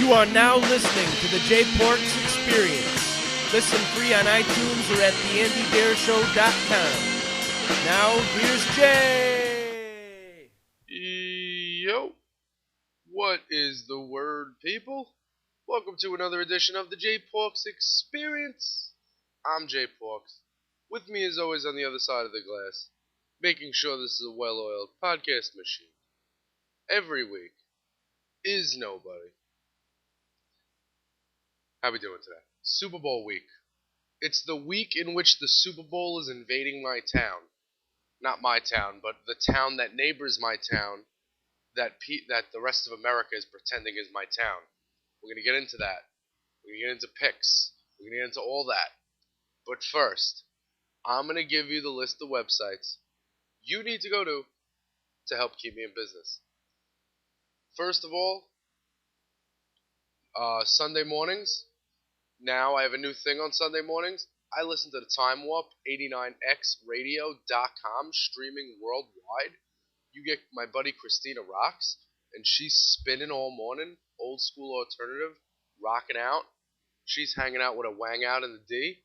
You are now listening to the J Porks Experience. Listen free on iTunes or at theandydareshow.com. Now, here's Jay. Yo, what is the word, people? Welcome to another edition of the J Porks Experience. I'm J Porks. With me, as always, on the other side of the glass, making sure this is a well-oiled podcast machine. Every week is nobody. How we doing today? Super Bowl week. It's the week in which the Super Bowl is invading my town. Not my town, but the town that neighbors my town, that the rest of America is pretending is my town. We're going to get into that. We're going to get into picks. We're going to get into all that. But first, I'm going to give you the list of websites you need to go to help keep me in business. First of all, Sunday mornings. Now I have a new thing on Sunday mornings. I listen to the Time Warp 89xradio.com streaming worldwide. You get my buddy Christina Rocks, and she's spinning all morning, old school alternative, rocking out. She's hanging out with a wang out in the D,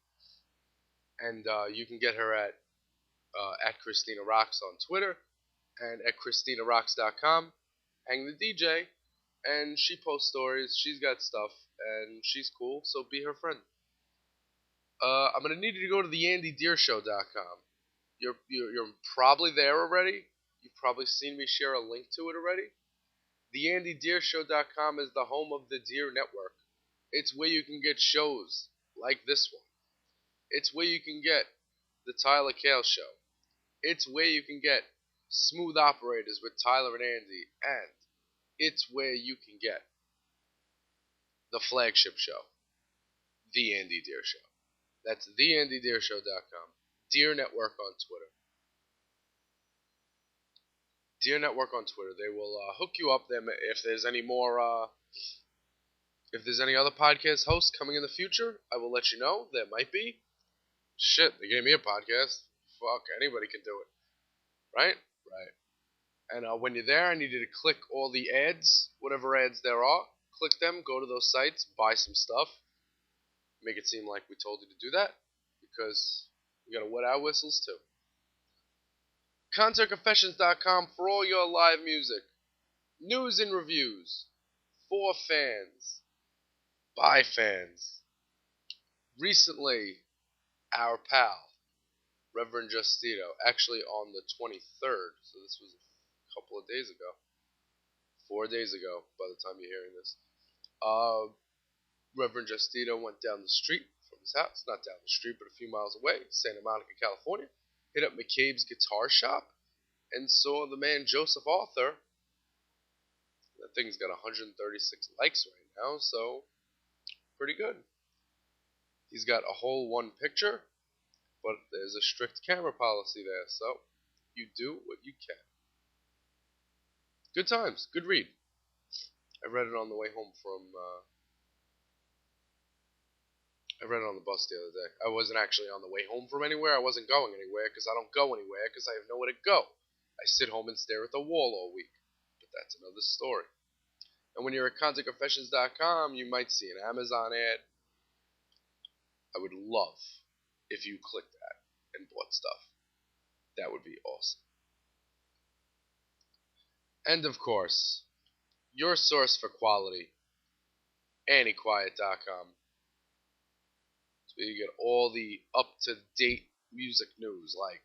and you can get her at Christina Rocks on Twitter and at ChristinaRocks.com. Hang the DJ, and she posts stories. She's got stuff, and she's cool, so be her friend. I'm going to need you to go to theandydareshow.com. You're probably there already. You've probably seen me share a link to it already. Theandydareshow.com is the home of the Deer Network. It's where you can get shows like this one. It's where you can get the Tyler Kale Show. It's where you can get Smooth Operators with Tyler and Andy. And it's where you can get the flagship show, The Andy Deer Show. That's theandydareshow.com. Deer Network on Twitter. Deer Network on Twitter. They will hook you up there if there's any more. If there's any other podcast hosts coming in the future, I will let you know. There might be. Shit, they gave me a podcast. Fuck, anybody can do it. Right? Right. And when you're there, I need you to click all the ads, whatever ads there are. Click them, go to those sites, buy some stuff. Make it seem like we told you to do that, because we gotta wet our whistles too. ConcertConfessions.com for all your live music. News and reviews. For fans. By fans. Recently, our pal, Reverend Justino, actually on the 23rd, so this was a couple of days ago. 4 days ago, by the time you're hearing this. Reverend Justino went down the street from his house, not down the street, but a few miles away, Santa Monica, California, hit up McCabe's Guitar Shop, and saw the man Joseph Arthur. That thing's got 136 likes right now, so pretty good. He's got a whole one picture, but there's a strict camera policy there, so you do what you can. Good times, good read. I read it on the way home from, I read it on the bus the other day. I wasn't actually on the way home from anywhere. I wasn't going anywhere because I don't go anywhere because I have nowhere to go. I sit home and stare at the wall all week. But that's another story. And when you're at ConcertConfessions.com, you might see an Amazon ad. I would love if you clicked that and bought stuff. That would be awesome. And of course, your source for quality, AnnieQuiet.com. So you get all the up-to-date music news, like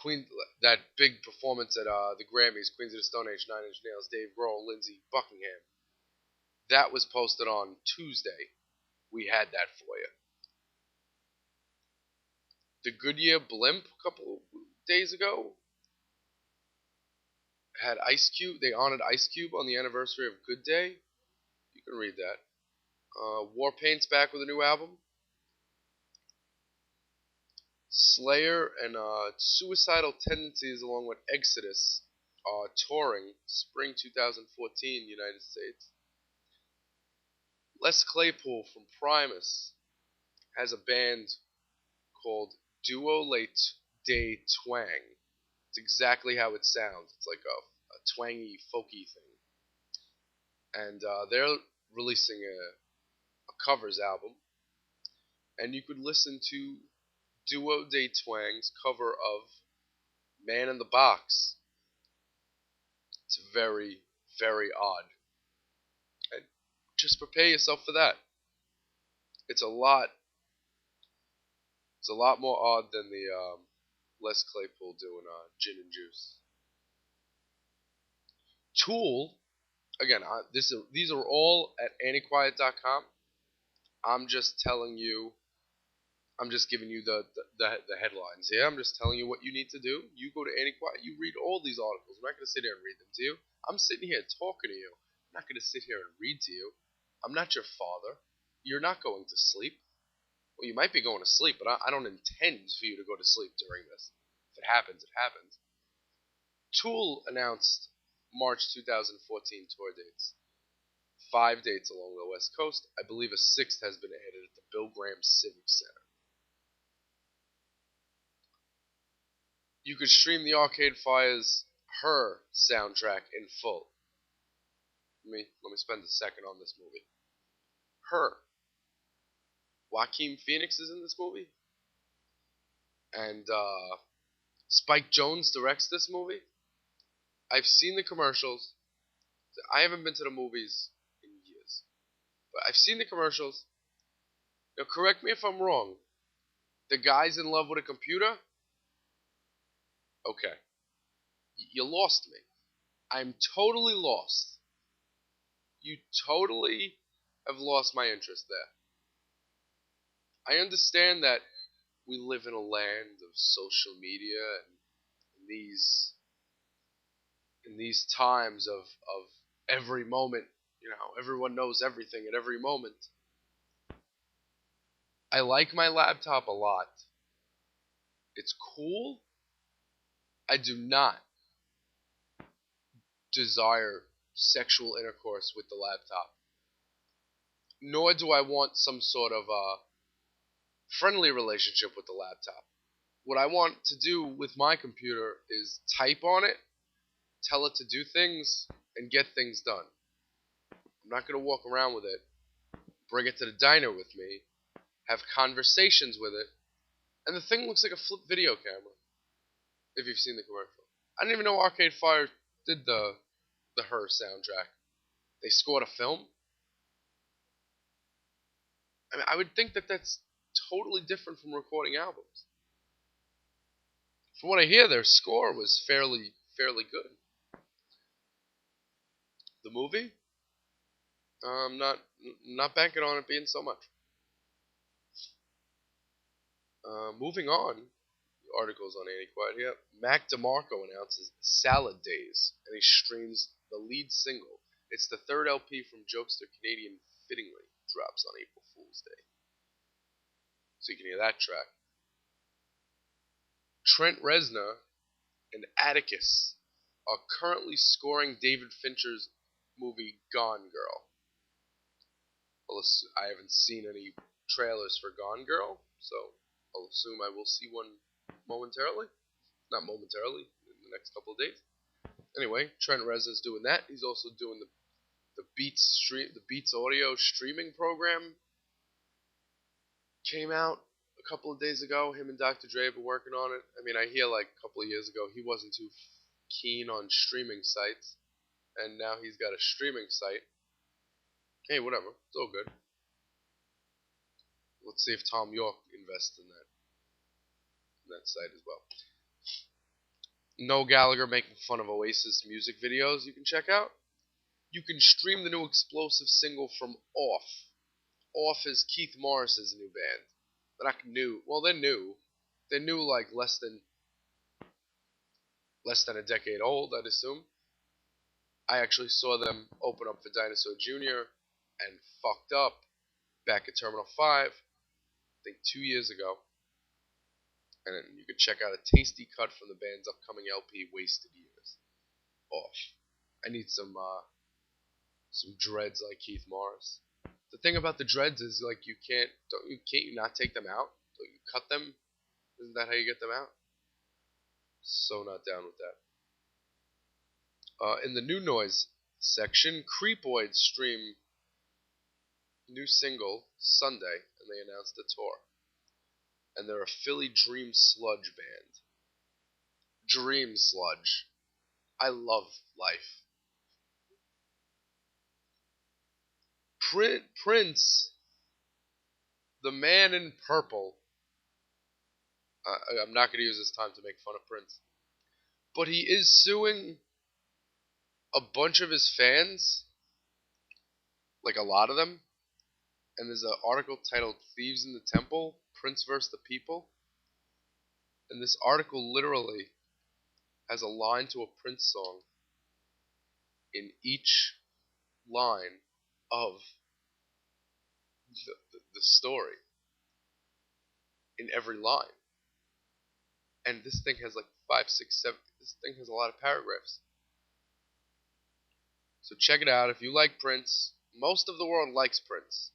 Queen, that big performance at the Grammys, Queens of the Stone Age, Nine Inch Nails, Dave Grohl, Lindsey Buckingham. That was posted on Tuesday. We had that for you. The Goodyear Blimp a couple of days ago had Ice Cube. They honored Ice Cube on the anniversary of Good Day. You can read that. Warpaint's back with a new album. Slayer and Suicidal Tendencies along with Exodus are touring spring 2014 United States. Les Claypool from Primus has a band called Duo Late Day Twang. It's exactly how it sounds. It's like a twangy, folky thing. and they're releasing a covers album, and you could listen to Duo De Twang's cover of Man in the Box. It's very, very odd. And just prepare yourself for that. It's a lot. It's a lot more odd than the Les Claypool doing Gin and Juice. Tool, again, these are all at anniequiet.com. I'm just telling you. I'm just giving you the headlines here. I'm just telling you what you need to do. You go to Annie Quiet. You read all these articles. I'm not going to sit here and read them to you. I'm sitting here talking to you. I'm not going to sit here and read to you. I'm not your father. You're not going to sleep. Well, you might be going to sleep, but I don't intend for you to go to sleep during this. If it happens, it happens. Tool announced March 2014 tour dates. 5 dates along the West Coast. I believe a 6th has been added at the Bill Graham Civic Center. You could stream the Arcade Fire's Her soundtrack in full. Let me spend a second on this movie. Her. Joaquin Phoenix is in this movie. And Spike Jonze directs this movie. I've seen the commercials. I haven't been to the movies in years. But I've seen the commercials. Now correct me if I'm wrong. The guy's in love with a computer? Okay. You lost me. I'm totally lost. You totally have lost my interest there. I understand that we live in a land of social media and in these times of every moment, everyone knows everything at every moment. I like my laptop a lot. It's cool. I do not desire sexual intercourse with the laptop. Nor do I want some sort of friendly relationship with the laptop. What I want to do with my computer is type on it, tell it to do things, and get things done. I'm not going to walk around with it, bring it to the diner with me, have conversations with it, and the thing looks like a flip video camera, if you've seen the commercial. I didn't even know Arcade Fire did the Her soundtrack. They scored a film? I mean, I would think that that's totally different from recording albums. From what I hear, their score was fairly good. The movie? I'm not banking on it being so much. Moving on, the articles on Annie Quiet here. Mac DeMarco announces Salad Days, and he streams the lead single. It's the third LP from jokester Canadian Fittingly. Drops on April Fool's Day. So you can hear that track. Trent Reznor and Atticus are currently scoring David Fincher's movie Gone Girl. Well, I haven't seen any trailers for Gone Girl, so I'll assume I will see one momentarily. Not momentarily, in the next couple of days. Anyway, Trent Reznor's doing that. He's also doing the Beats Audio streaming program. Came out a couple of days ago. Him and Dr. Dre have been working on it. I mean, I hear like a couple of years ago he wasn't too keen on streaming sites, and now he's got a streaming site. Hey, whatever. It's all good. Let's see if Tom York invests in that site as well. Noel Gallagher making fun of Oasis music videos you can check out. You can stream the new explosive single from Off. Off is Keith Morris's new band. They're not new. Well, they're new. They're new, like less than a decade old, I'd assume. I actually saw them open up for Dinosaur Jr. and fucked up back at Terminal 5, I think 2 years ago. And you can check out a tasty cut from the band's upcoming LP, Wasted Years. Off. I need some dreads like Keith Morris. The thing about the dreads is, like, can't you not take them out? Don't you cut them? Isn't that how you get them out? So not down with that. In the new noise section. Creepoids stream new single Sunday, and they announced a tour. And they're a Philly Dream Sludge band. Dream Sludge. I love life. Prince, the man in purple. I'm not going to use this time to make fun of Prince. But he is suing a bunch of his fans. Like a lot of them. And there's an article titled Thieves in the Temple, Prince vs. the People. And this article literally has a line to a Prince song in each line of the story. In every line. And this thing has like 5, 6, 7. This thing has a lot of paragraphs. So check it out. If you like Prince, most of the world likes Prince.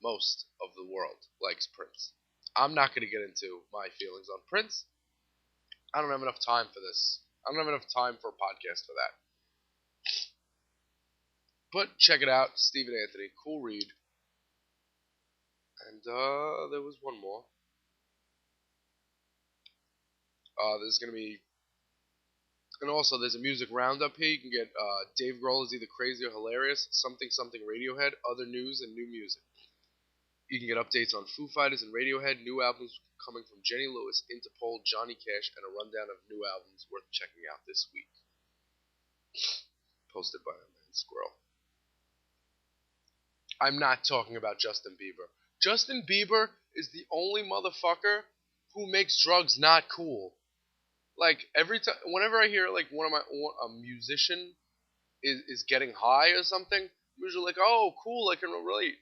Most of the world likes Prince. I'm not going to get into my feelings on Prince. I don't have enough time for this. I don't have enough time for a podcast for that. But check it out. Stephen Anthony. Cool read. And there was one more. There's going to be... And also, there's a music roundup here. You can get Dave Grohl Is Either Crazy or Hilarious, Something Something Radiohead, other news, and new music. You can get updates on Foo Fighters and Radiohead, new albums coming from Jenny Lewis, Interpol, Johnny Cash, and a rundown of new albums worth checking out this week. Posted by my man Squirrel. I'm not talking about Justin Bieber. Justin Bieber is the only motherfucker who makes drugs not cool. Like, every time, whenever I hear, like, a musician is getting high or something, I'm usually like, oh, cool, I can relate.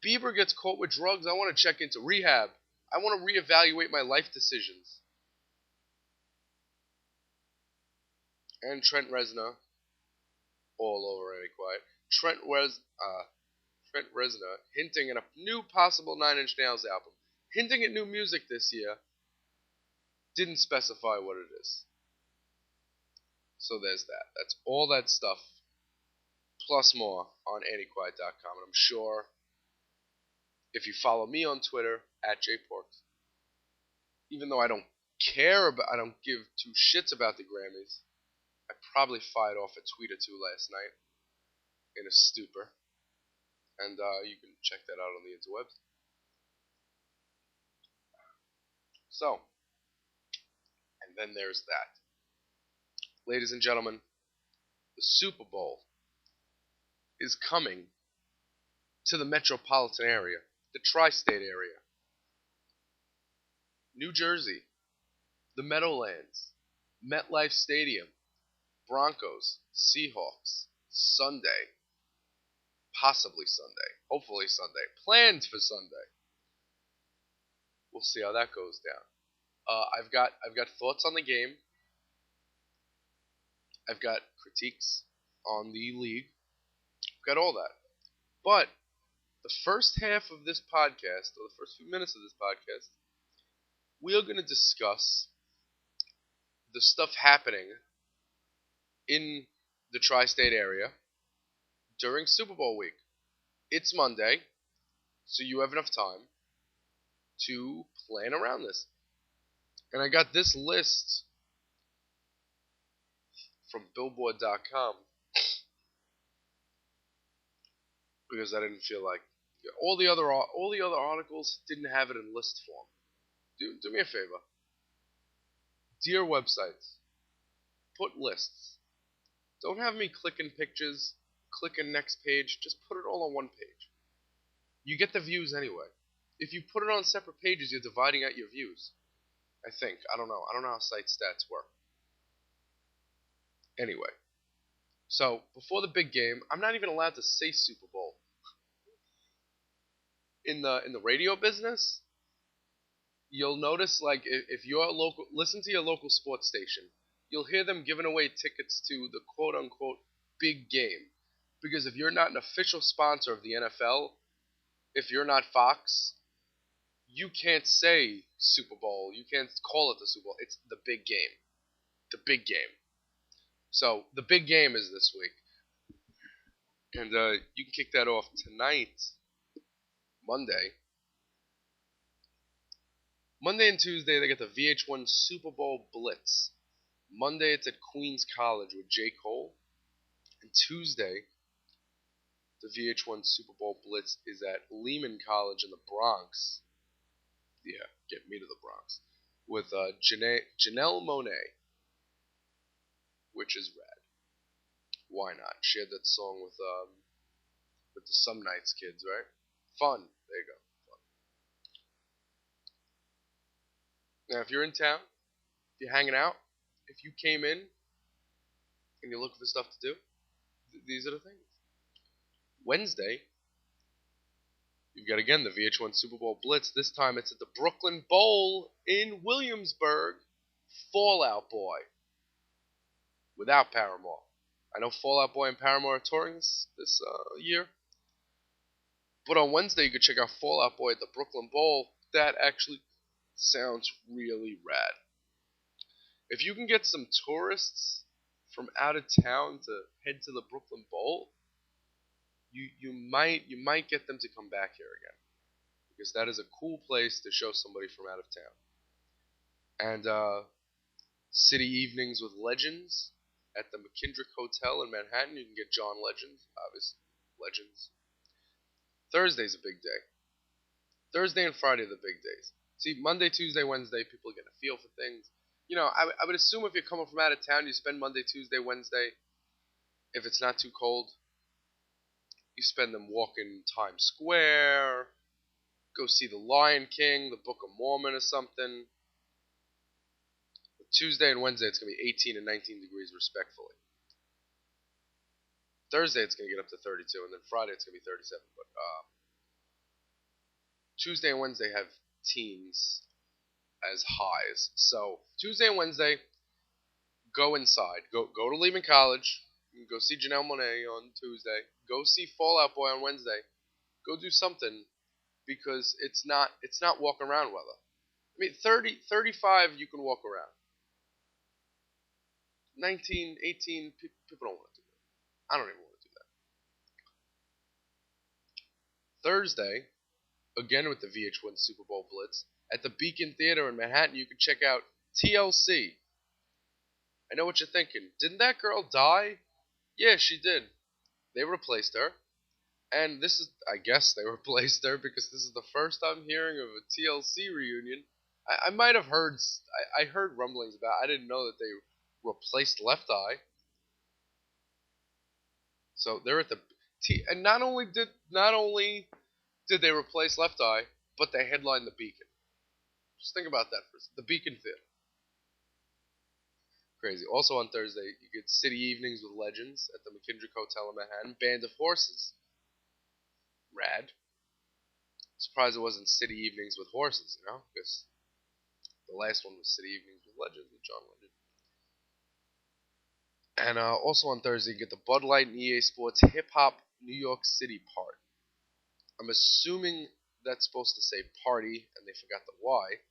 Bieber gets caught with drugs, I want to check into rehab. I want to reevaluate my life decisions. And Trent Reznor, all over Any Quiet. Trent Reznor hinting at a new possible 9 Inch Nails album. Hinting at new music this year. Didn't specify what it is. So there's that. That's all that stuff. Plus more on antiquiet.com. And I'm sure if you follow me on Twitter, @JPorks, even though I don't give two shits about the Grammys, I probably fired off a tweet or two last night in a stupor. And you can check that out on the interwebs. So, and then there's that. Ladies and gentlemen, the Super Bowl is coming to the metropolitan area, the tri-state area. New Jersey, the Meadowlands, MetLife Stadium, Broncos, Seahawks, Sunday. Possibly Sunday. Hopefully Sunday. Planned for Sunday. We'll see how that goes down. I've got thoughts on the game. I've got critiques on the league. I've got all that. But the first half of this podcast, or the first few minutes of this podcast, we are going to discuss the stuff happening in the tri-state area during Super Bowl week. It's Monday, so you have enough time to plan around this. And I got this list from Billboard.com because I didn't feel like all the other articles didn't have it in list form. Do me a favor. Dear websites, put lists. Don't have me clicking pictures, clicking next page. Just put it all on one page. You get the views anyway. If you put it on separate pages, you're dividing out your views. I think. I don't know. I don't know how site stats work. Anyway. So, before the big game, I'm not even allowed to say Super Bowl. In the radio business, you'll notice, like, if you're local, listen to your local sports station, you'll hear them giving away tickets to the quote-unquote big game. Because if you're not an official sponsor of the NFL, if you're not Fox, you can't say Super Bowl. You can't call it the Super Bowl. It's the big game. The big game. So the big game is this week, and you can kick that off tonight, Monday. Monday and Tuesday they get the VH1 Super Bowl Blitz. Monday it's at Queens College with J. Cole, and Tuesday the VH1 Super Bowl Blitz is at Lehman College in the Bronx. Yeah, get me to the Bronx with Janelle Monáe, which is rad. Why not? She had that song with the Some Nights kids, right? Fun. There you go. Fun. Now, if you're in town, if you're hanging out, if you came in and you're looking for stuff to do, these are the things. Wednesday, you've got again the VH1 Super Bowl Blitz. This time it's at the Brooklyn Bowl in Williamsburg. Fall Out Boy without Paramore. I know Fall Out Boy and Paramore are touring this year. But on Wednesday, you could check out Fall Out Boy at the Brooklyn Bowl. That actually sounds really rad. If you can get some tourists from out of town to head to the Brooklyn Bowl, you might get them to come back here again, because that is a cool place to show somebody from out of town. And City Evenings with Legends at the McKendrick Hotel in Manhattan. You can get John Legend, obviously. Legends. Thursday's a big day. Thursday and Friday are the big days. See, Monday, Tuesday, Wednesday, people get a feel for things. You know, I would assume if you're coming from out of town, you spend Monday, Tuesday, Wednesday. If it's not too cold, you spend them walking Times Square, go see The Lion King, The Book of Mormon or something. But Tuesday and Wednesday, it's going to be 18 and 19 degrees respectively. Thursday, it's going to get up to 32, and then Friday, it's going to be 37. But Tuesday and Wednesday have teens as highs. So Tuesday and Wednesday, go inside. Go to Lehman College. You can go see Janelle Monáe on Tuesday. Go see Fall Out Boy on Wednesday. Go do something, because it's not walk around weather. I mean, 30, 35, you can walk around. 19, 18, people don't want to do that. I don't even want to do that. Thursday, again with the VH1 Super Bowl Blitz, at the Beacon Theater in Manhattan, you can check out TLC. I know what you're thinking. Didn't that girl die? Yeah, she did. They replaced her. And this is, I guess they replaced her, because this is the first I'm hearing of a TLC reunion. I might have heard, I heard rumblings about it. I didn't know that they replaced Left Eye. So they're at the, and not only did they replace Left Eye, but they headlined the Beacon. Just think about that for a second. The Beacon Theater. Crazy. Also on Thursday, you get City Evenings with Legends at the McKendrick Hotel in Manhattan. Band of Horses. Rad. Surprised it wasn't City Evenings with Horses, you know? Because the last one was City Evenings with Legends with John Legend. And also on Thursday, you get the Bud Light and EA Sports Hip Hop New York City part. I'm assuming that's supposed to say party, and they forgot the Y.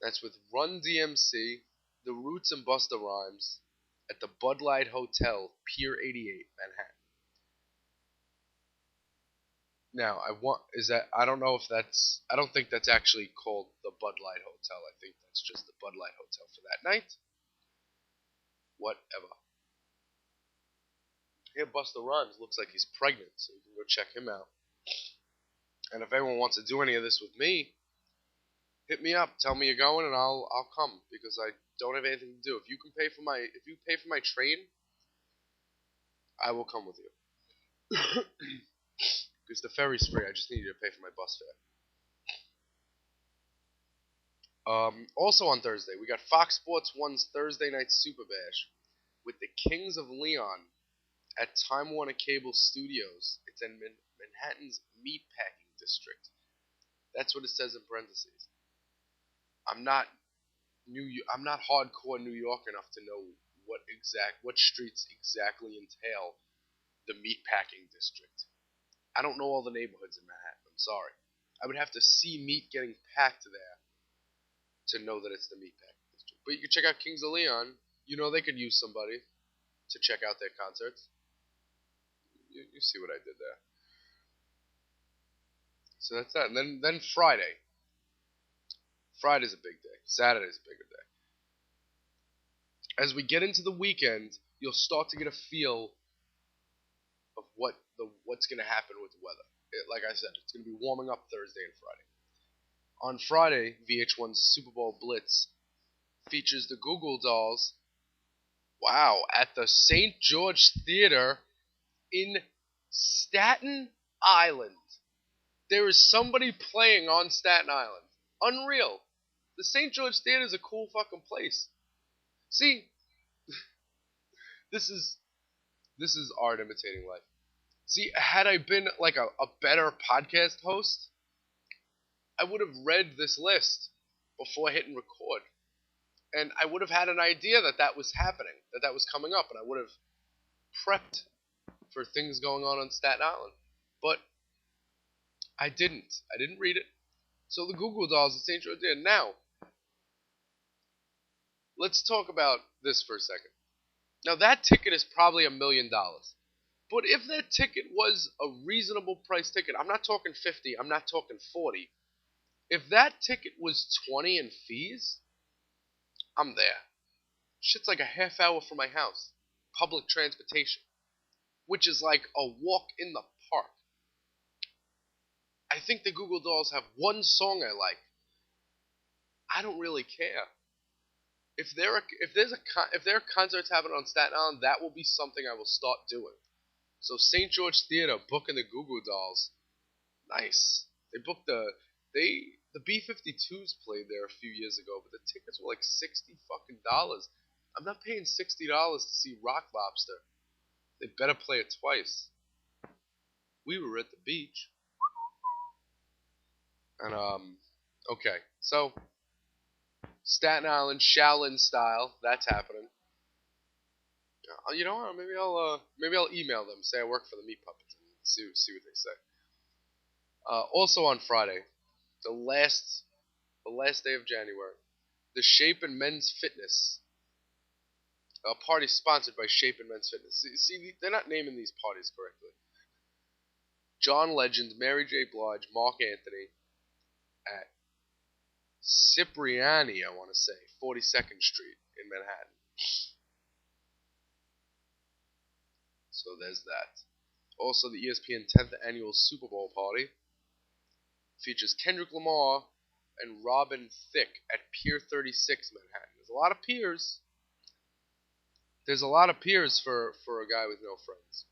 That's with Run DMC, The Roots, and Busta Rhymes at the Bud Light Hotel, Pier 88, Manhattan. Now, I don't know if that's, I don't think that's actually called the Bud Light Hotel. I think that's just the Bud Light Hotel for that night. Whatever. Here, Busta Rhymes looks like he's pregnant, so you can go check him out. And if anyone wants to do any of this with me, hit me up. Tell me you're going, and I'll come, because I don't have anything to do. If you pay for my train, I will come with you. Because the ferry's free. I just need you to pay for my bus fare. Also on Thursday, we got Fox Sports 1's Thursday Night Super Bash with the Kings of Leon at Time Warner Cable Studios. It's in Manhattan's Meatpacking District. That's what it says in parentheses. I'm not hardcore New York enough to know what streets exactly entail the Meatpacking District. I don't know all the neighborhoods in Manhattan. I'm sorry. I would have to see meat getting packed there to know that it's the Meatpacking District. But you can check out Kings of Leon. You know they could use somebody. to check out their concerts. You see what I did there. So that's that. And then Friday. Friday's a big day. Saturday's a bigger day. As we get into the weekend, you'll start to get a feel of what's going to happen with the weather. Like I said, it's going to be warming up Thursday and Friday. On Friday, VH1's Super Bowl Blitz features the Goo Goo Dolls. Wow, at the St. George Theater in Staten Island. There is somebody playing on Staten Island. Unreal. The St. George Theater is a cool fucking place. See, this is art imitating life. See, had I been like a better podcast host, I would have read this list before hitting record. And I would have had an idea that was happening, that was coming up, and I would have prepped for things going on Staten Island. But I didn't. I didn't read it. So the Goo Goo Dolls at St. George did. Now, let's talk about this for a second. Now, that ticket is probably $1 million. But if that ticket was a reasonable price ticket, I'm not talking 50, I'm not talking 40. If that ticket was 20 in fees, I'm there. Shit's like a half hour from my house. Public transportation. Which is like a walk in the park. I think the Goo Goo Dolls have one song I like. I don't really care. If there are concerts happening on Staten Island, that will be something I will start doing. So St. George Theater booking the Goo Goo Dolls. Nice. They booked the B-52s played there a few years ago, but the tickets were like $60 fucking dollars. I'm not paying $60 to see Rock Lobster. They better play it twice. We were at the beach. And okay, so Staten Island Shaolin style, that's happening. You know what? Maybe I'll email them, say I work for the Meat Puppets, and see what they say. Also on Friday, the last day of January, the Shape and Men's Fitness. A party sponsored by Shape and Men's Fitness. See, they're not naming these parties correctly. John Legend, Mary J. Blige, Mark Anthony at Cipriani, I want to say, 42nd Street in Manhattan. So there's that. Also, the ESPN 10th Annual Super Bowl Party features Kendrick Lamar and Robin Thicke at Pier 36, Manhattan. There's a lot of piers. There's a lot of piers for a guy with no friends.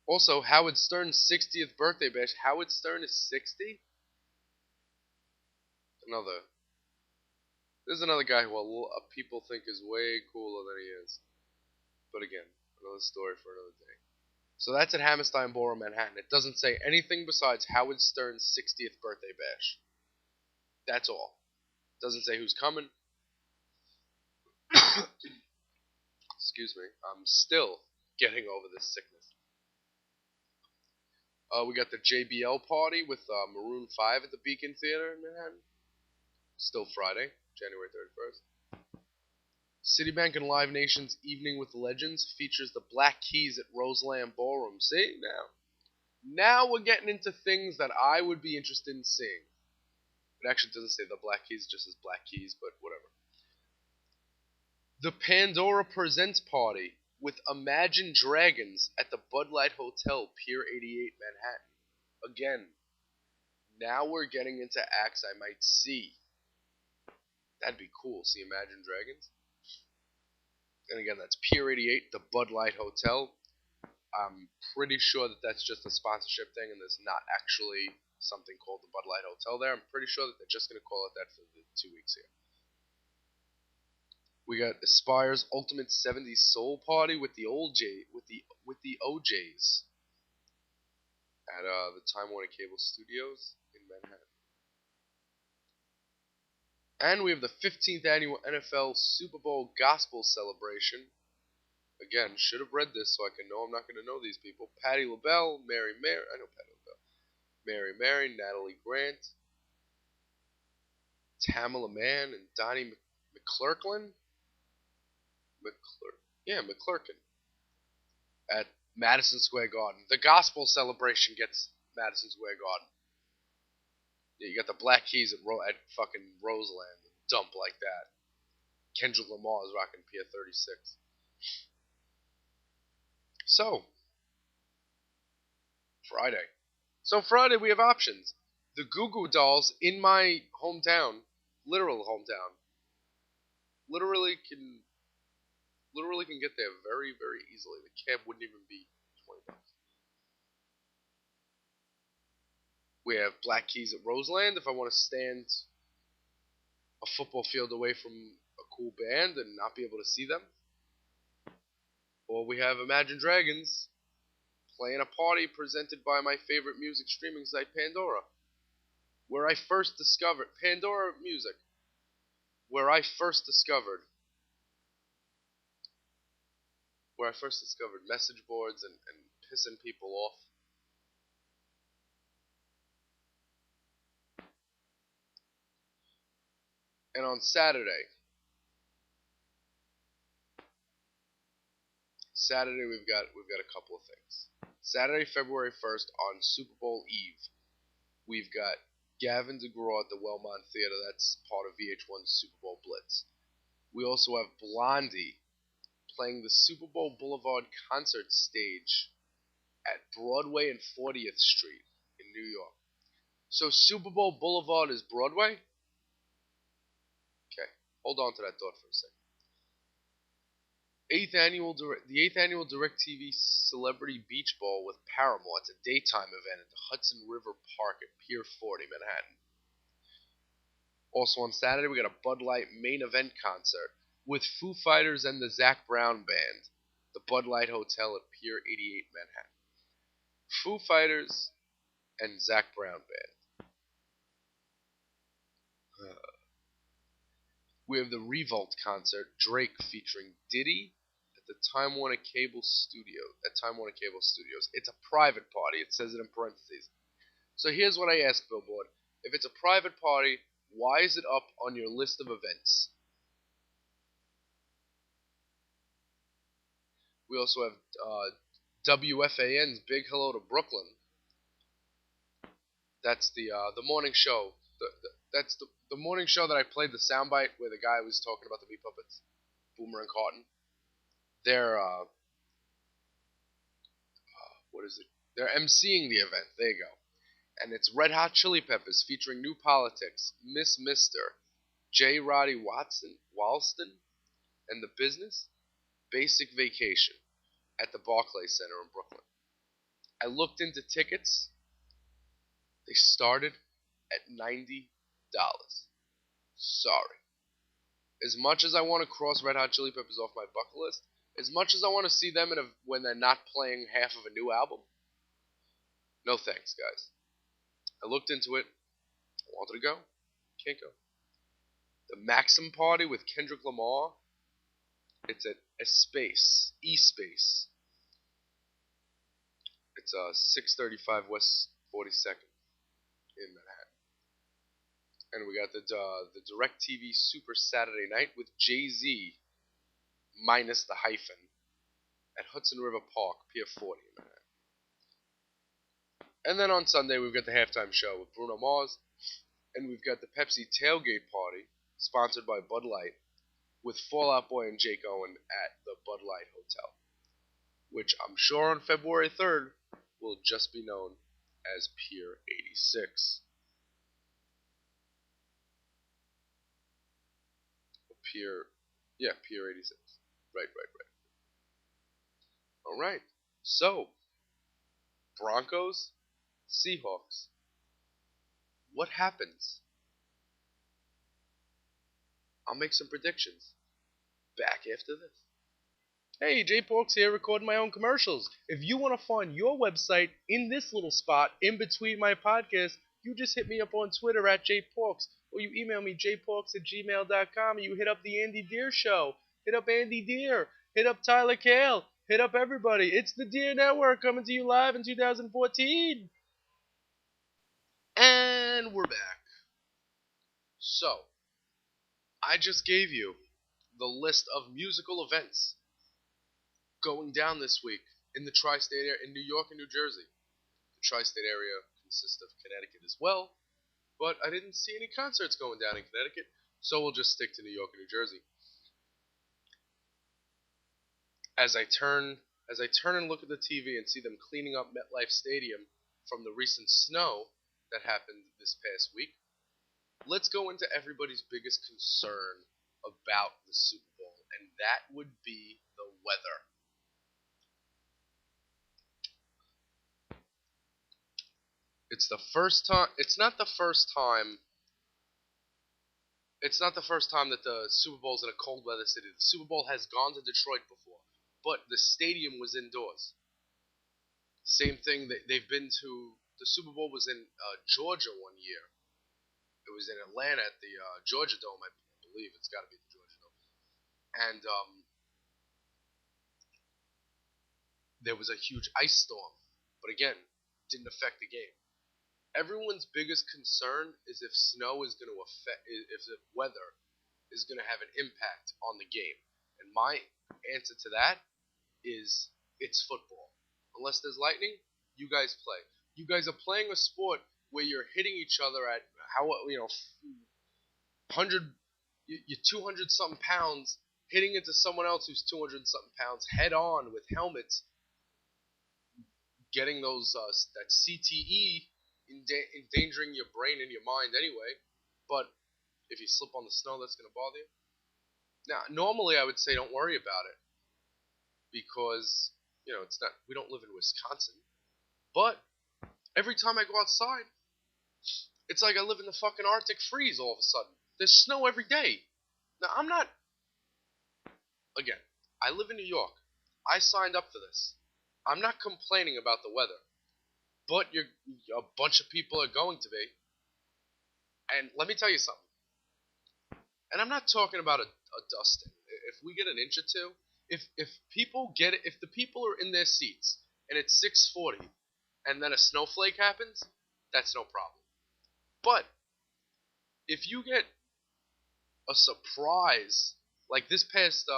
Also, Howard Stern's 60th birthday bash. Howard Stern is 60? There's another guy who people think is way cooler than he is. But again, another story for another day. So that's at Hammerstein Ballroom, Manhattan. It doesn't say anything besides Howard Stern's 60th birthday bash. That's all. It doesn't say who's coming. Excuse me. I'm still getting over this sickness. We got the JBL party with Maroon 5 at the Beacon Theater in Manhattan. Still Friday, January 31st. Citibank and Live Nation's Evening with Legends features the Black Keys at Roseland Ballroom. See, now we're getting into things that I would be interested in seeing. It actually doesn't say the Black Keys, just as Black Keys, but whatever. The Pandora Presents Party with Imagine Dragons at the Bud Light Hotel, Pier 88, Manhattan. Again, now we're getting into acts I might see. That'd be cool, see Imagine Dragons. And again, that's Pier 88, the Bud Light Hotel. I'm pretty sure that that's just a sponsorship thing and there's not actually something called the Bud Light Hotel there. I'm pretty sure that they're just going to call it that for the 2 weeks here. We got Aspire's Ultimate 70s Soul Party with the OJs at the Time Warner Cable Studios in Manhattan. And we have the 15th Annual NFL Super Bowl Gospel Celebration. Again, should have read this so I can know I'm not going to know these people. Patti LaBelle, Mary, I know Patti LaBelle. Mary, Natalie Grant, Tamala Mann, and Donnie McClurkin. McClurkin at Madison Square Garden. The gospel celebration gets Madison Square Garden. Yeah, you got the Black Keys at fucking Roseland, dump like that. Kendrick Lamar is rocking Pier 36. So, Friday. So Friday we have options. The Goo Goo Dolls in my hometown, literal hometown, literally can get there very, very easily. The cab wouldn't even be $20. We have Black Keys at Roseland if I want to stand a football field away from a cool band and not be able to see them. Or we have Imagine Dragons playing a party presented by my favorite music streaming site, Pandora, where I first discovered Pandora Music, where I first discovered message boards and pissing people off. And on Saturday we've got a couple of things. Saturday, February 1st on Super Bowl Eve, we've got Gavin DeGraw at the Wellmont Theater. That's part of VH1's Super Bowl Blitz. We also have Blondie playing the Super Bowl Boulevard concert stage at Broadway and 40th Street in New York. So Super Bowl Boulevard is Broadway? Okay, hold on to that thought for a second. The 8th annual DirecTV Celebrity Beach Ball with Paramore. It's a daytime event at the Hudson River Park at Pier 40, Manhattan. Also on Saturday, we got a Bud Light main event concert with Foo Fighters and the Zac Brown Band, the Bud Light Hotel at Pier 88, Manhattan. Foo Fighters and Zac Brown Band. We have the Revolt concert, Drake featuring Diddy at Time Warner Cable Studios. It's a private party. It says it in parentheses. So here's what I asked Billboard. If it's a private party, why is it up on your list of events? We also have WFAN's Big Hello to Brooklyn. That's the morning show. That's the morning show that I played the soundbite where the guy was talking about the Meat Puppets, Boomer and Carton. They're what is it? They're emceeing the event. There you go. And it's Red Hot Chili Peppers featuring New Politics, Miss Mister, J. Roddy Walston, and The Business, Basic Vacation at the Barclays Center in Brooklyn. I looked into tickets. They started at $90. Sorry. As much as I want to cross Red Hot Chili Peppers off my bucket list, as much as I want to see them when they're not playing half of a new album, no thanks, guys. I looked into it. I wanted to go. Can't go. The Maxim Party with Kendrick Lamar. It's at E-Space. It's 635 West 42nd in Manhattan. And we got the DirecTV Super Saturday Night with Jay-Z minus the hyphen at Hudson River Park, Pier 40 in Manhattan. And then on Sunday we've got the halftime show with Bruno Mars, and we've got the Pepsi Tailgate Party sponsored by Bud Light with Fall Out Boy and Jake Owen at the Bud Light Hotel, which I'm sure on February 3rd will just be known as Pier 86. Pier 86. Right. Alright, so, Broncos, Seahawks. What happens? I'll make some predictions. Back after this. Hey, Jay Porks here, recording my own commercials. If you want to find your website in this little spot in between my podcasts, you just hit me up on Twitter at JPorks, or you email me jporks@gmail.com, and you hit up the Andy Deer Show. Hit up Andy Deer. Hit up Tyler Kale. Hit up everybody. It's the Deer Network coming to you live in 2014. And we're back. So, I just gave you the list of musical events going down this week in the tri-state area in New York and New Jersey. The tri-state area consists of Connecticut as well, but I didn't see any concerts going down in Connecticut, so we'll just stick to New York and New Jersey. As I turn and look at the TV and see them cleaning up MetLife Stadium from the recent snow that happened this past week, let's go into everybody's biggest concern about the Super Bowl, and that would be the weather. It's the first time. It's not the first time that the Super Bowl's in a cold weather city. The Super Bowl has gone to Detroit before, but the stadium was indoors. Same thing that they've been to. The Super Bowl was in Georgia one year. It was in Atlanta at the Georgia Dome, I believe. It's got to be the Georgia Dome. And there was a huge ice storm, but again, didn't affect the game. Everyone's biggest concern is if snow is going to affect, if the weather is going to have an impact on the game. And my answer to that is it's football. Unless there's lightning, you guys play. You guys are playing a sport where you're hitting each other at 100, you're 200 something pounds hitting into someone else who's 200 something pounds head on with helmets, getting those that CTE. Endangering your brain and your mind anyway, but if you slip on the snow, that's going to bother you. Now, normally I would say don't worry about it because, it's not. We don't live in Wisconsin, but every time I go outside, it's like I live in the fucking Arctic freeze all of a sudden. There's snow every day. Now, I'm not. Again, I live in New York. I signed up for this. I'm not complaining about the weather. But a bunch of people are going to be. And let me tell you something. And I'm not talking about a dusting. If we get an inch or two, if people get it, if the people are in their seats and it's 6:40 and then a snowflake happens, that's no problem. But if you get a surprise like this past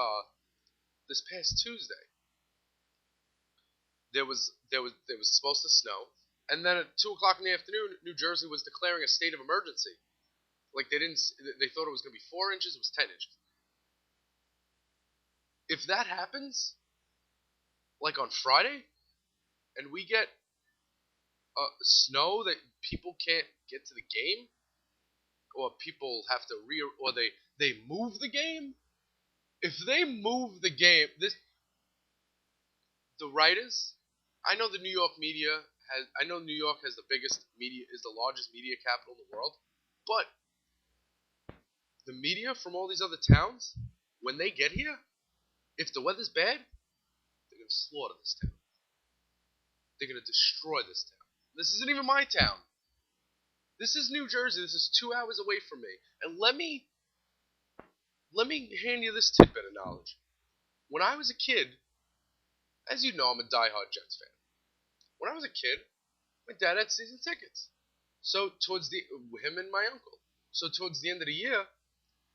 Tuesday, there was supposed to snow. And then at 2 o'clock in the afternoon, New Jersey was declaring a state of emergency. Like they thought it was going to be 4 inches, it was 10 inches. If that happens, like on Friday, and we get snow that people can't get to the game, or people have to they move the game. If they move the game, the writers, I know the New York media. I know New York has the largest media capital in the world, but the media from all these other towns, when they get here, if the weather's bad, they're going to slaughter this town. They're going to destroy this town. This isn't even my town. This is New Jersey. This is 2 hours away from me. And let me hand you this tidbit of knowledge. When I was a kid, as you know, I'm a diehard Jets fan. When I was a kid, my dad had season tickets. So him and my uncle. So towards the end of the year,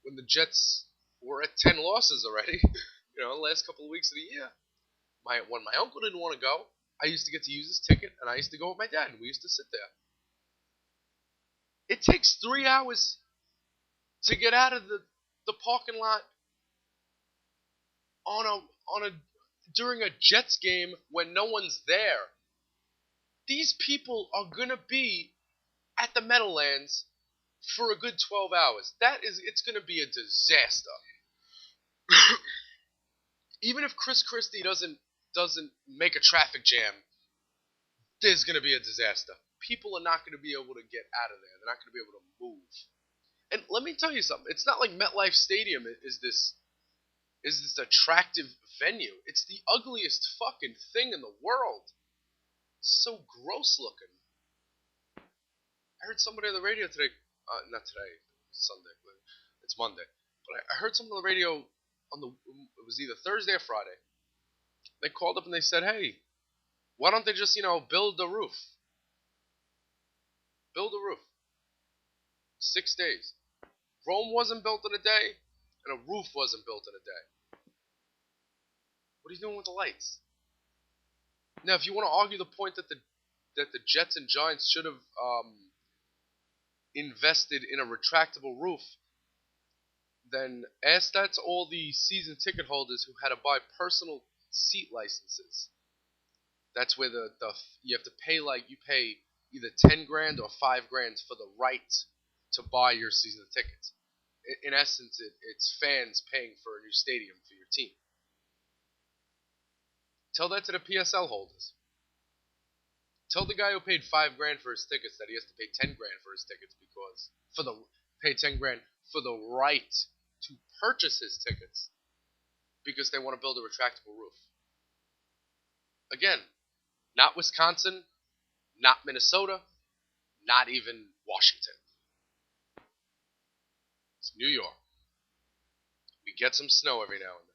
when the Jets were at 10 losses already, the last couple of weeks of the year, when my uncle didn't want to go, I used to get to use his ticket, and I used to go with my dad, and we used to sit there. It takes 3 hours to get out of the parking lot during a Jets game when no one's there. These people are going to be at the Meadowlands for a good 12 hours. It's going to be a disaster. Even if Chris Christie doesn't make a traffic jam, there's going to be a disaster. People are not going to be able to get out of there. They're not going to be able to move. And let me tell you something. It's not like MetLife Stadium is this attractive venue. It's the ugliest fucking thing in the world. So gross looking. I heard somebody on the radio today. Not today, Sunday. It's Monday. But I heard someone on the radio it was either Thursday or Friday. They called up and they said, "Hey, why don't they just build the roof? Build a roof. 6 days. Rome wasn't built in a day. and a roof wasn't built in a day. What are you doing with the lights? Now, if you want to argue the point that the Jets and Giants should have invested in a retractable roof, then ask that to all the season ticket holders who had to buy personal seat licenses. That's where you have to pay, like, you pay either 10 grand or 5 grand for the right to buy your season tickets. In essence, it's fans paying for a new stadium for your team. Tell that to the PSL holders. Tell the guy who paid 5 grand for his tickets that he has to pay 10 grand for his tickets pay 10 grand for the right to purchase his tickets because they want to build a retractable roof. Again, not Wisconsin, not Minnesota, not even Washington. It's New York. We get some snow every now and then.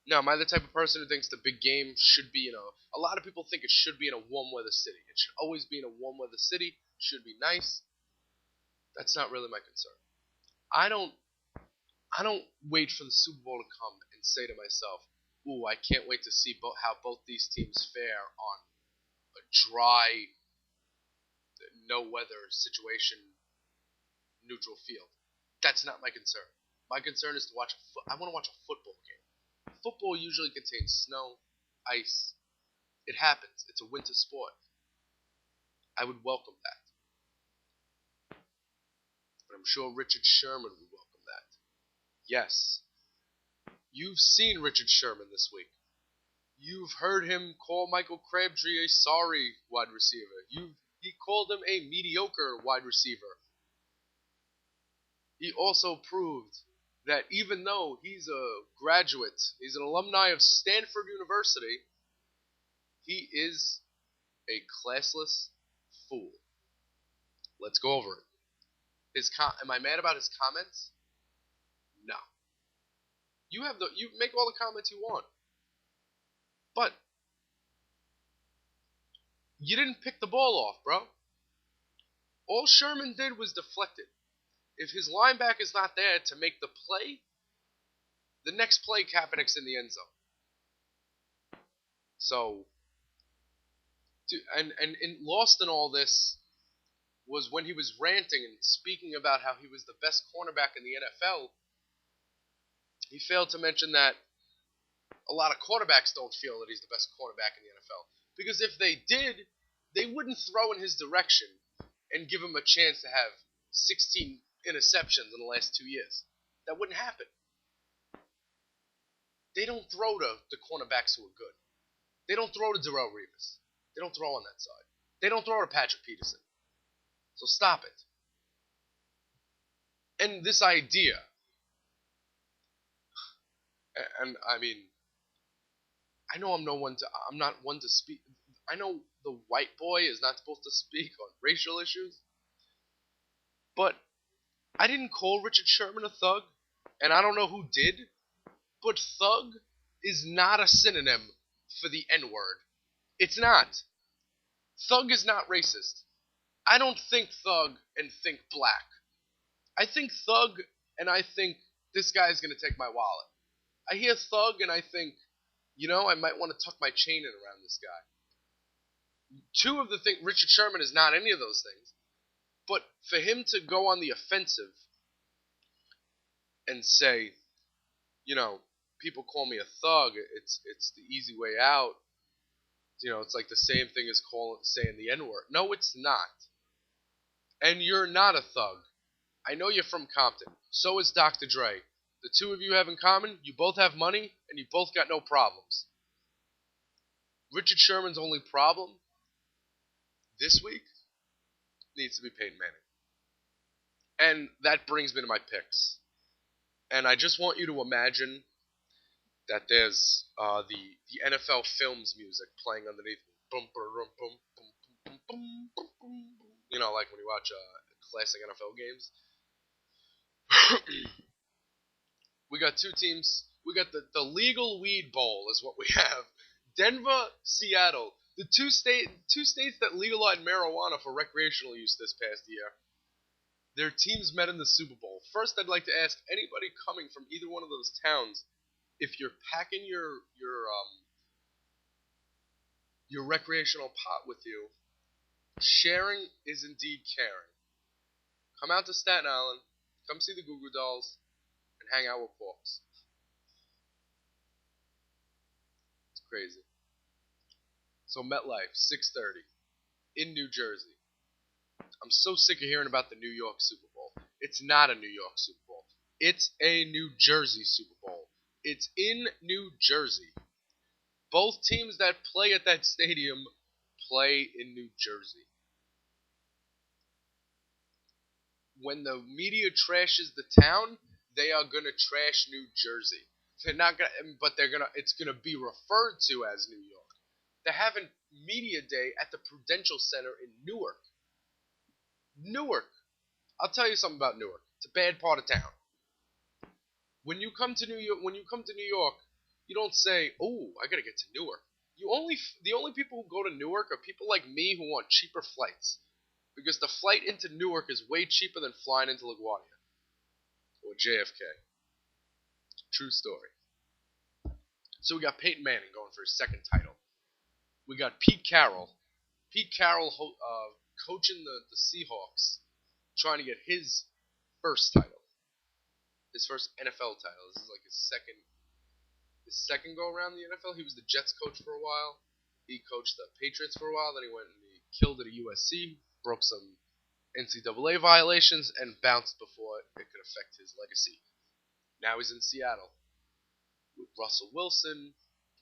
Now, am I the type of person who thinks the big game should be a lot of people think it should be in a warm weather city. It should always be in a warm weather city. It should be nice. That's not really my concern. I don't wait for the Super Bowl to come and say to myself, ooh, I can't wait to see how both these teams fare on a dry, no-weather situation, neutral field. That's not my concern. My concern is I want to watch a football game. Football usually contains snow, ice. It happens. It's a winter sport. I would welcome that. But I'm sure Richard Sherman would welcome that. Yes. You've seen Richard Sherman this week. You've heard him call Michael Crabtree a sorry wide receiver. He called him a mediocre wide receiver. He also proved that even though he's a graduate, he's an alumni of Stanford University, he is a classless fool. Let's go over it. Am I mad about his comments? No. You make all the comments you want. But you didn't pick the ball off, bro. All Sherman did was deflect it. If his linebacker's not there to make the play, the next play Kaepernick's in the end zone. So, and lost in all this was when he was ranting and speaking about how he was the best cornerback in the NFL. He failed to mention that a lot of quarterbacks don't feel that he's the best cornerback in the NFL. Because if they did, they wouldn't throw in his direction and give him a chance to have 16 interceptions in the last 2 years. That wouldn't happen. They don't throw to the cornerbacks who are good. They don't throw to Darrelle Revis. They don't throw on that side. They don't throw to Patrick Peterson. So stop it. And this idea, and I mean, I know I'm not one to speak. I know the white boy is not supposed to speak on racial issues, but I didn't call Richard Sherman a thug, and I don't know who did, but thug is not a synonym for the N-word. It's not. Thug is not racist. I don't think thug and think black. I think thug and I think this guy's going to take my wallet. I hear thug and I think, I might want to tuck my chain in around this guy. Two of the things, Richard Sherman is not any of those things. But for him to go on the offensive and say, people call me a thug, it's the easy way out. It's like the same thing as saying the N-word. No, it's not. And you're not a thug. I know you're from Compton. So is Dr. Dre. The two of you have in common, you both have money, and you both got no problems. Richard Sherman's only problem this week needs to be Peyton Manning. And that brings me to my picks. And I just want you to imagine that there's the NFL Films music playing underneath. Boom, boom, boom, boom, boom, boom, boom, boom. Like when you watch classic NFL games. We got two teams. We got the legal weed bowl is what we have. Denver, Seattle. The two states that legalized marijuana for recreational use this past year. Their teams met in the Super Bowl. First, I'd like to ask anybody coming from either one of those towns if you're packing your recreational pot with you. Sharing is indeed caring. Come out to Staten Island, come see the Goo Goo Dolls, and hang out with folks. It's crazy. So MetLife, 6:30 in New Jersey. I'm so sick of hearing about the New York Super Bowl. It's not a New York Super Bowl. It's a New Jersey Super Bowl. It's in New Jersey. Both teams that play at that stadium play in New Jersey. When the media trashes the town, they are gonna trash New Jersey. They're not gonna, but they're gonna. It's gonna be referred to as New York. They're having media day at the Prudential Center in Newark. Newark. I'll tell you something about Newark. It's a bad part of town. When you come to New York, you don't say, "Oh, I gotta get to Newark." The only people who go to Newark are people like me who want cheaper flights, because the flight into Newark is way cheaper than flying into LaGuardia or JFK. True story. So we got Peyton Manning going for his second title. We got Pete Carroll. Pete Carroll coaching the Seahawks, trying to get his first title, his first NFL title. This is like his second go around the NFL. He was the Jets coach for a while. He coached the Patriots for a while. Then he went and he killed it at USC, broke some NCAA violations, and bounced before it could affect his legacy. Now he's in Seattle with Russell Wilson.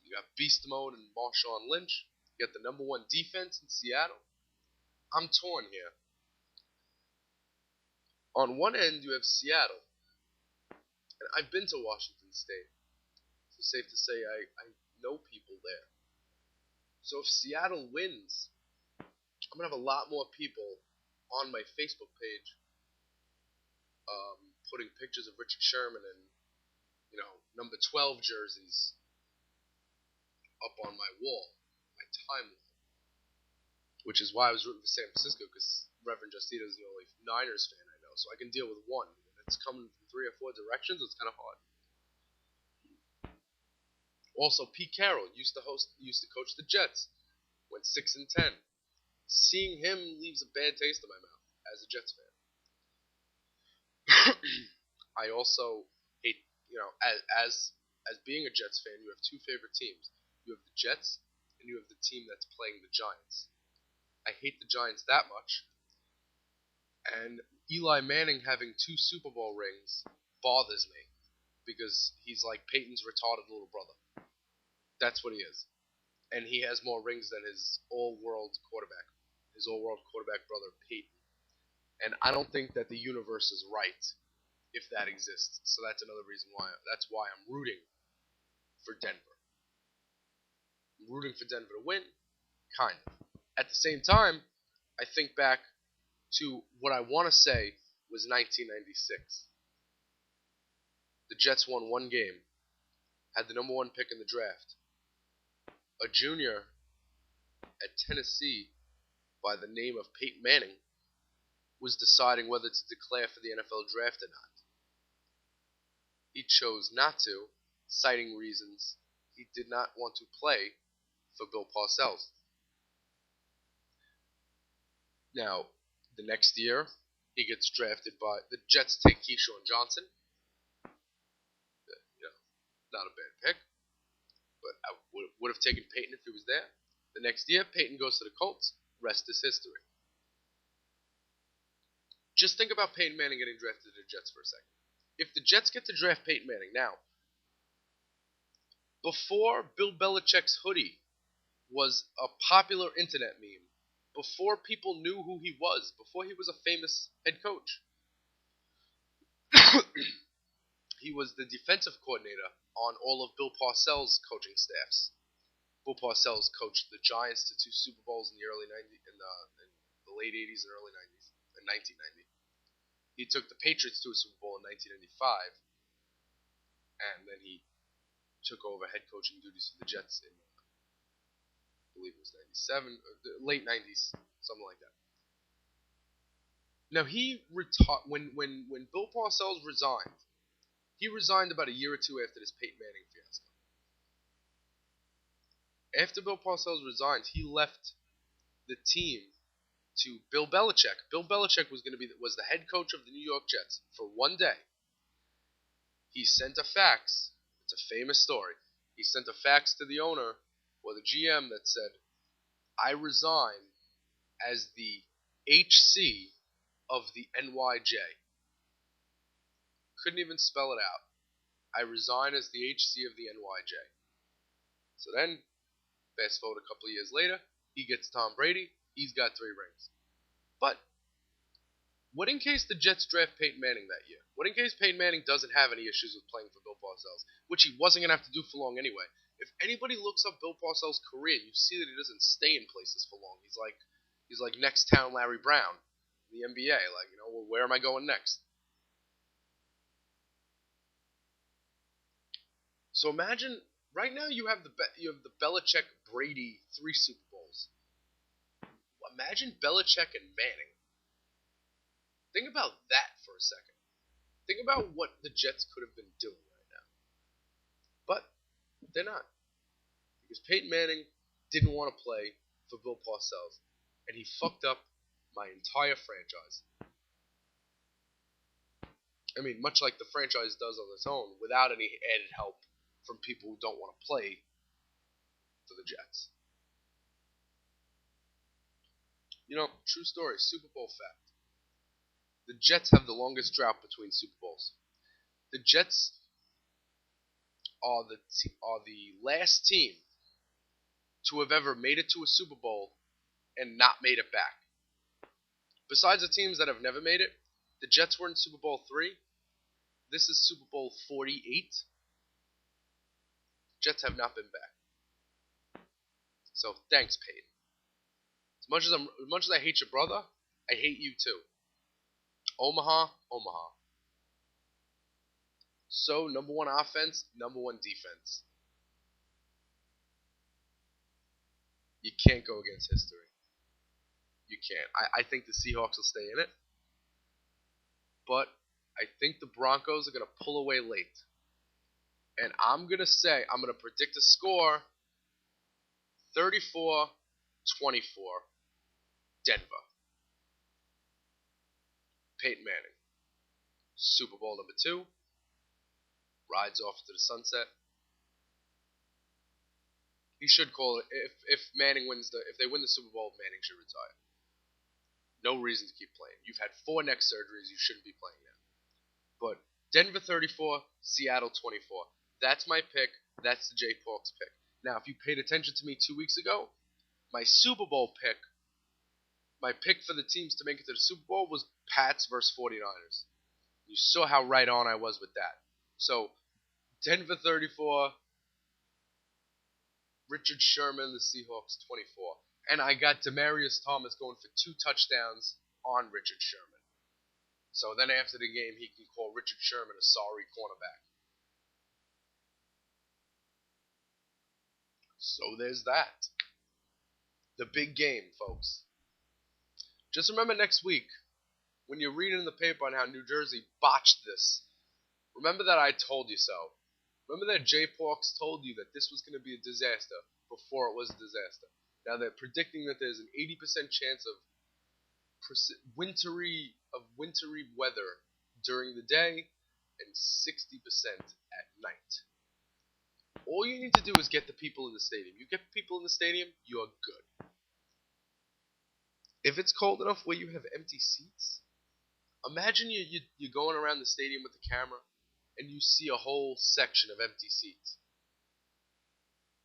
You got Beast Mode and Marshawn Lynch. You got the number one defense in Seattle. I'm torn here. On one end, you have Seattle. And I've been to Washington State. So it's safe to say I know people there. So if Seattle wins, I'm going to have a lot more people on my Facebook page putting pictures of Richard Sherman and, number 12 jerseys up on my wall, my timeline. Which is why I was rooting for San Francisco, because Reverend Justino is the only Niners fan I know, so I can deal with one. If it's coming from 3 or 4 directions, it's kind of hard. Also, Pete Carroll used to coach the Jets, went 6-10. Seeing him leaves a bad taste in my mouth as a Jets fan. I also hate, as being a Jets fan, you have two favorite teams. You have the Jets, and you have the team that's playing the Giants. I hate the Giants that much, and Eli Manning having 2 Super Bowl rings bothers me, because he's like Peyton's retarded little brother. That's what he is. And he has more rings than his all-world quarterback brother, Peyton. And I don't think that the universe is right if that exists. So that's another reason why I'm rooting for Denver. I'm rooting for Denver to win, kind of. At the same time, I think back to what I want to say was 1996. The Jets won 1 game, had the number 1 pick in the draft. A junior at Tennessee by the name of Peyton Manning was deciding whether to declare for the NFL draft or not. He chose not to, citing reasons he did not want to play for Bill Parcells. Now, the next year, he gets drafted by the Jets. Take Keyshawn Johnson. Not a bad pick, but I would have taken Peyton if he was there. The next year, Peyton goes to the Colts. Rest is history. Just think about Peyton Manning getting drafted to the Jets for a second. If the Jets get to draft Peyton Manning now, before Bill Belichick's hoodie was a popular internet meme, before people knew who he was, before he was a famous head coach, he was the defensive coordinator on all of Bill Parcells' coaching staffs. Bill Parcells coached the Giants to 2 Super Bowls in the early 90s, in the late 80s and early 90s, in 1990. He took the Patriots to a Super Bowl in 1995, and then he took over head coaching duties for the Jets in, I believe it was 97, late 90s, something like that. Now he retired when Bill Parcells resigned. He resigned about a year or two after this Peyton Manning fiasco. After Bill Parcells resigned, he left the team to Bill Belichick. Bill Belichick was the head coach of the New York Jets for one day. He sent a fax. It's a famous story. He sent a fax to the owner or the GM that said, "I resign as the HC of the NYJ." Couldn't even spell it out. "I resign as the HC of the NYJ." So then, fast forward a couple of years later, he gets Tom Brady. He's got 3 rings. But what in case the Jets draft Peyton Manning that year? What in case Peyton Manning doesn't have any issues with playing for Bill Parcells, which he wasn't going to have to do for long anyway? If anybody looks up Bill Parcells' career, you see that he doesn't stay in places for long. He's like next town Larry Brown in the NBA. Like, well, where am I going next? So imagine right now you have the Belichick Brady 3 Super Bowls. Imagine Belichick and Manning. Think about that for a second. Think about what the Jets could have been doing right now. But they're not. Because Peyton Manning didn't want to play for Bill Parcells. And he fucked up my entire franchise. I mean, much like the franchise does on its own, without any added help from people who don't want to play for the Jets. True story, Super Bowl fact. The Jets have the longest drought between Super Bowls. The Jets are the last team to have ever made it to a Super Bowl and not made it back. Besides the teams that have never made it, the Jets were in Super Bowl 3. This is Super Bowl 48. Jets have not been back. So thanks, Peyton. As much as I hate your brother, I hate you too. Omaha, Omaha. So, number 1 offense, number 1 defense. You can't go against history. You can't. I think the Seahawks will stay in it. But I think the Broncos are going to pull away late. And I'm going to predict a score 34-24 Denver. Peyton Manning. Super Bowl number 2. Rides off to the sunset. He should call it if Manning if they win the Super Bowl, Manning should retire. No reason to keep playing. You've had 4 neck surgeries, you shouldn't be playing now. But Denver 34, Seattle 24. That's my pick. That's the Jay Pork's pick. Now, if you paid attention to me 2 weeks ago, my Super Bowl pick, my pick for the teams to make it to the Super Bowl was Pats versus 49ers. You saw how right on I was with that. So, Denver 34, Richard Sherman, the Seahawks 24. And I got Demaryius Thomas going for 2 touchdowns on Richard Sherman. So then after the game, he can call Richard Sherman a sorry cornerback. So there's that. The big game, folks. Just remember next week, when you're reading in the paper on how New Jersey botched this, remember that I told you so. Remember that Jay Porks told you that this was going to be a disaster before it was a disaster. Now they're predicting that there's an 80% chance of wintry weather during the day and 60% at night. All you need to do is get the people in the stadium. You get people in the stadium, you're good. If it's cold enough where you have empty seats, imagine you're going around the stadium with the camera and you see a whole section of empty seats.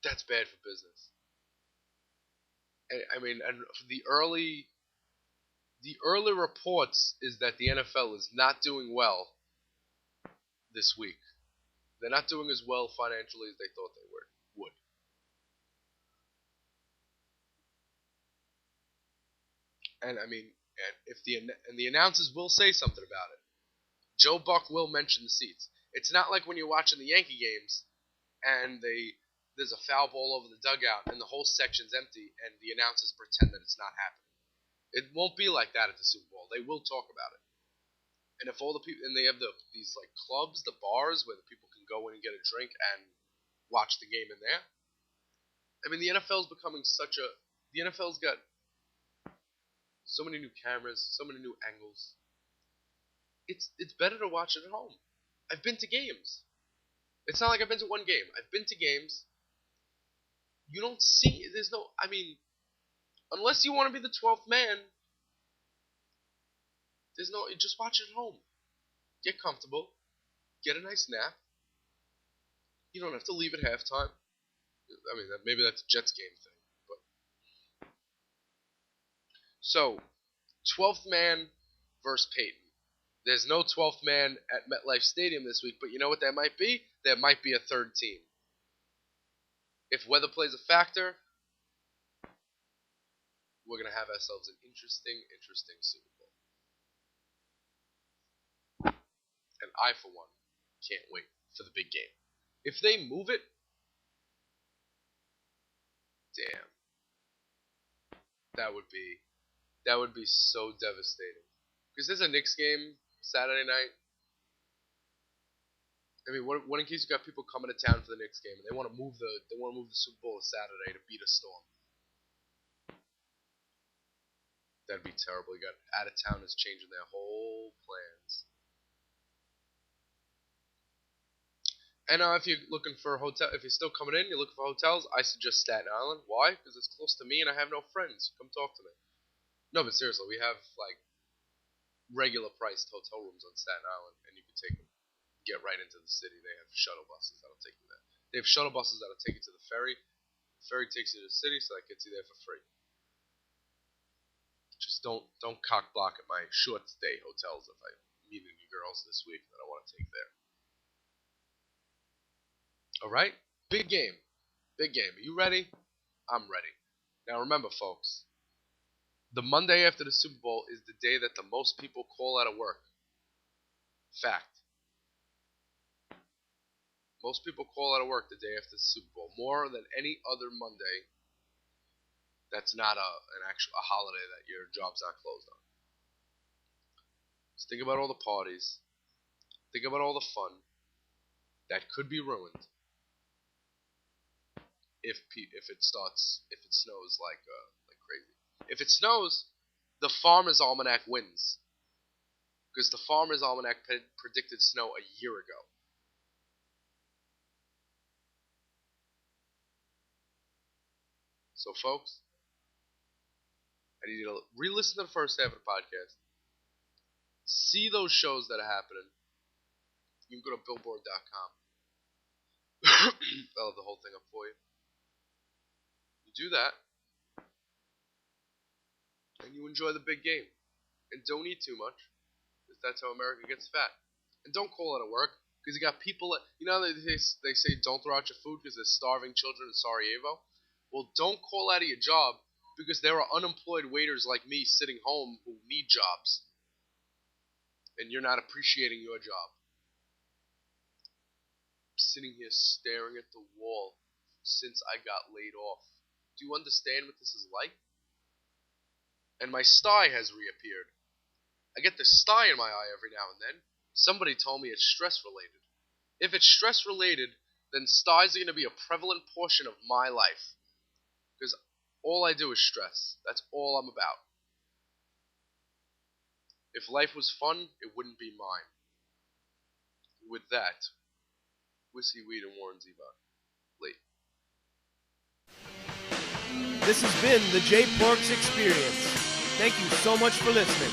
That's bad for business. And the early reports is that the NFL is not doing well this week. They're not doing as well financially as they thought they would. And if the announcers will say something about it. Joe Buck will mention the seats. It's not like when you're watching the Yankee games and there's a foul ball over the dugout and the whole section's empty and the announcers pretend that it's not happening. It won't be like that at the Super Bowl. They will talk about it. And if all the people, and they have these like clubs, the bars where the people can go in and get a drink and watch the game in there. I mean, the NFL's becoming the NFL's got so many new cameras, so many new angles. It's better to watch it at home. I've been to games. It's not like I've been to one game. I've been to games. You don't see, I mean, unless you want to be the 12th man, you just watch it at home. Get comfortable. Get a nice nap. You don't have to leave at halftime. I mean, maybe that's a Jets game thing. But so, 12th man versus Peyton. There's no 12th man at MetLife Stadium this week, but you know what that might be? There might be a third team. If weather plays a factor, we're going to have ourselves an interesting Super Bowl. And I, for one, can't wait for the big game. If they move it, damn. That would be so devastating. Because there's a Knicks game Saturday night. I mean, what in case you got people coming to town for the Knicks game and they want to move the Super Bowl to Saturday to beat a storm? That'd be terrible. You got out of towners changing their whole plans. And if you're looking for a hotel, if you're still coming in, you're looking for hotels, I suggest Staten Island. Why? Because it's close to me and I have no friends. Come talk to me. No, but seriously, we have like regular priced hotel rooms on Staten Island, and you can get right into the city. They have shuttle buses that'll take you there. They have shuttle buses that'll take you to the ferry. The ferry takes you to the city, so that gets you there for free. Just don't cock block at my short stay hotels if I meet any girls this week that I want to take there. Alright? Big game. Big game. Are you ready? I'm ready. Now remember, folks, the Monday after the Super Bowl is the day that the most people call out of work. Fact. Most people call out of work the day after the Super Bowl. More than any other Monday that's not a holiday that your job's not closed on. Just think about all the parties. Think about all the fun that could be ruined if it snows like crazy. If it snows, the Farmer's Almanac wins, because the Farmer's Almanac predicted snow a year ago. So, folks, I need you to re-listen to the first half of the podcast. See those shows that are happening. You can go to billboard.com. I'll have the whole thing up for you. You do that, and you enjoy the big game. And don't eat too much, because that's how America gets fat. And don't call out of work, because you got people that, they say don't throw out your food because there's starving children in Sarajevo. Well, don't call out of your job, because there are unemployed waiters like me sitting home who need jobs. And you're not appreciating your job. I'm sitting here staring at the wall since I got laid off. Do you understand what this is like? And my sty has reappeared. I get this sty in my eye every now and then. Somebody told me it's stress related. If it's stress related, then styes are going to be a prevalent portion of my life. Because all I do is stress. That's all I'm about. If life was fun, it wouldn't be mine. With that, Whiskey, Weed, and Warren Zevon. Late. This has been the J Porks Experience. Thank you so much for listening.